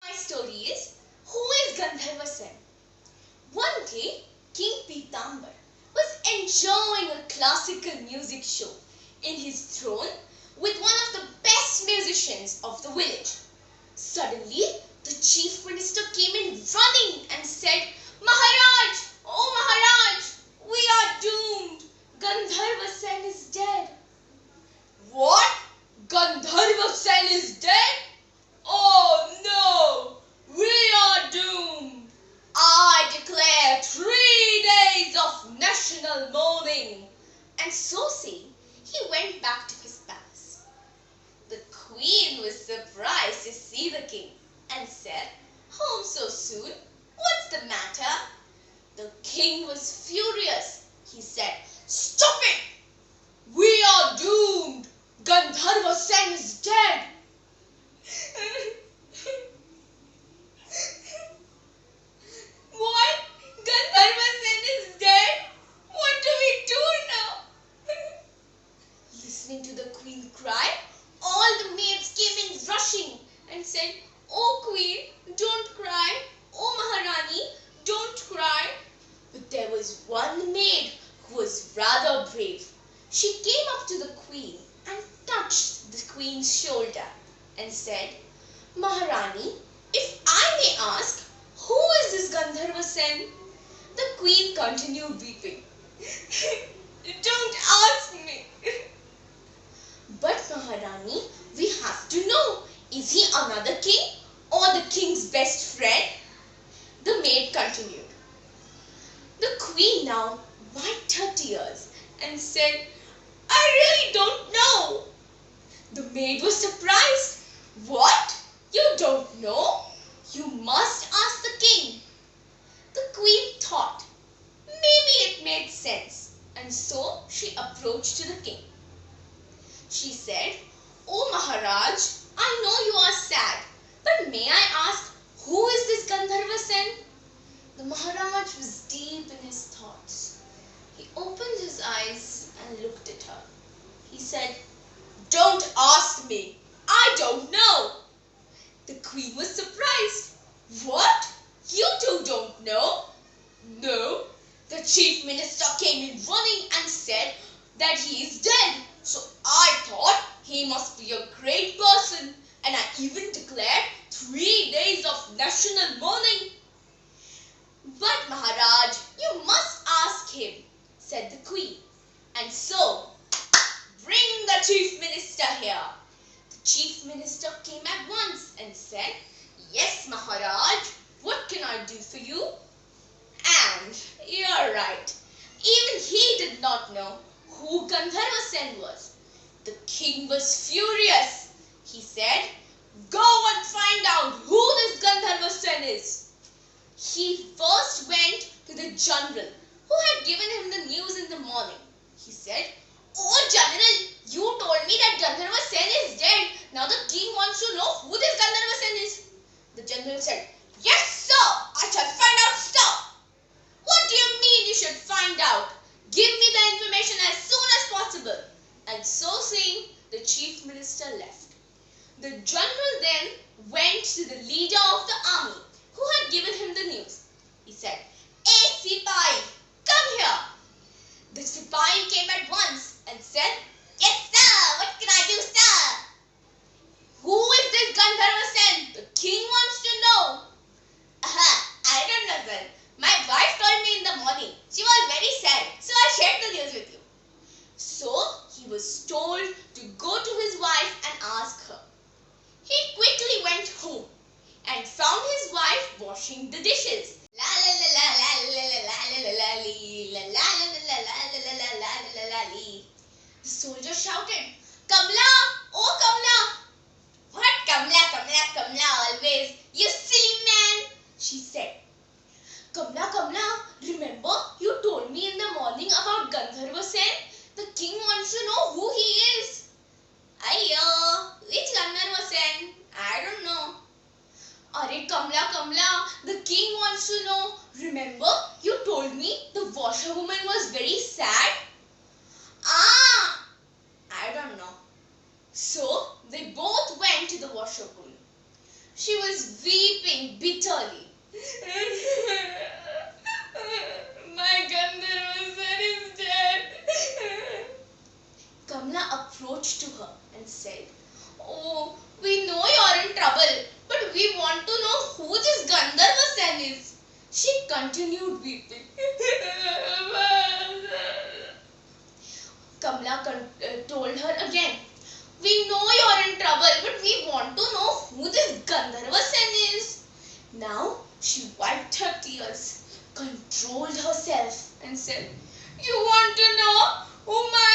My story is, who is Gandharva Sen? One day, King Pitambar was enjoying a classical music show in his throne with one of the best musicians of the village. Suddenly, the chief minister came in running and said, Maharaj, oh Maharaj, we are doomed. Gandharva Sen is dead. What? Gandharva Sen is dead? Oh no! We are doomed! I declare 3 days of national mourning. And so saying, he went back to his palace. The queen was surprised to see the king and said, Home so soon? What's the matter? The king was furious. He said, Stop it! We are doomed! Gandharva Sen is dead! What? Gandharva Sen is dead? What do we do now? Listening to the queen cry, all the maids came in rushing and said, Oh queen, don't cry. Oh Maharani, don't cry. But there was one maid who was rather brave. She came up to the queen and touched the queen's shoulder and said, Maharani, if I may ask, who is this Gandharva Sen? The queen continued weeping. Don't ask me. But Maharani, we have to know, is he another king or the king's best friend? The maid continued. The queen now wiped her tears and said, I really don't know. The maid was surprised. What? You don't know? You must ask the king. The queen thought, maybe it made sense, and so she approached to the king. She said, Oh Maharaj, I know you are sad, but may I ask, who is this Gandharva Sen? The Maharaj was deep in his thoughts. He opened his eyes and looked at her. He said, Don't ask me. I don't know. The queen was surprised. What? You two don't know? No. The chief minister came in running and said that he is dead. So I thought he must be a great person, and I even declared 3 days of national mourning. But Maharaj, you must ask him, said the queen. And so, bring the chief minister here. The chief minister came at once and said, Yes, Maharaj, what can I do for you? And you're right. Even he did not know who Gandharva Sen was. The king was furious. He said, Go and find out who this Gandharva Sen is. He first went to the general who had given him the news in the morning. He said, Oh general, you told me that Gandharva Sen is dead. Now the king wants to know who this Gandharva Sen is. The general said, Yes sir, I shall find out sir. What do you mean you should find out? Give me the information as soon as possible. And so saying, the chief minister left. The general then went to the leader of the army who had given him the news. He said, Hey Sipahi, come here. The Sipahi came at once and said, Yes sir, what can I do sir? Who is this Gandharva Sen? The king wants to know. I don't know sir. My wife told me in the morning. She was very sad, so I shared the news with you. So he was told to go to his wife and ask her. He quickly went home and found his wife washing the dishes. La la la la la la la la la la la la la la la la. The soldier shouted, Kamla, oh Kamla. What Kamla, Kamla, Kamla always? You silly man, she said. Kamla, Kamla, remember you told me in the morning about Gandharva Sen? The king wants to know who he is. Ayyo, which Gandharva Sen? I don't know. Are Kamla, Kamla, the king wants to know. Remember you told me the washerwoman was very sad? I don't know. So they both went to the washerwoman. She was weeping bitterly. My Gandharva son is dead. Kamala approached to her and said, "Oh, we know you're in trouble, but we want to know who this Gandharva son is." She continued weeping. Kamala told her again, "We know you're in trouble, but we want to know who this Gandharva son is." Now she wiped her tears, controlled herself and said, "You want to know who my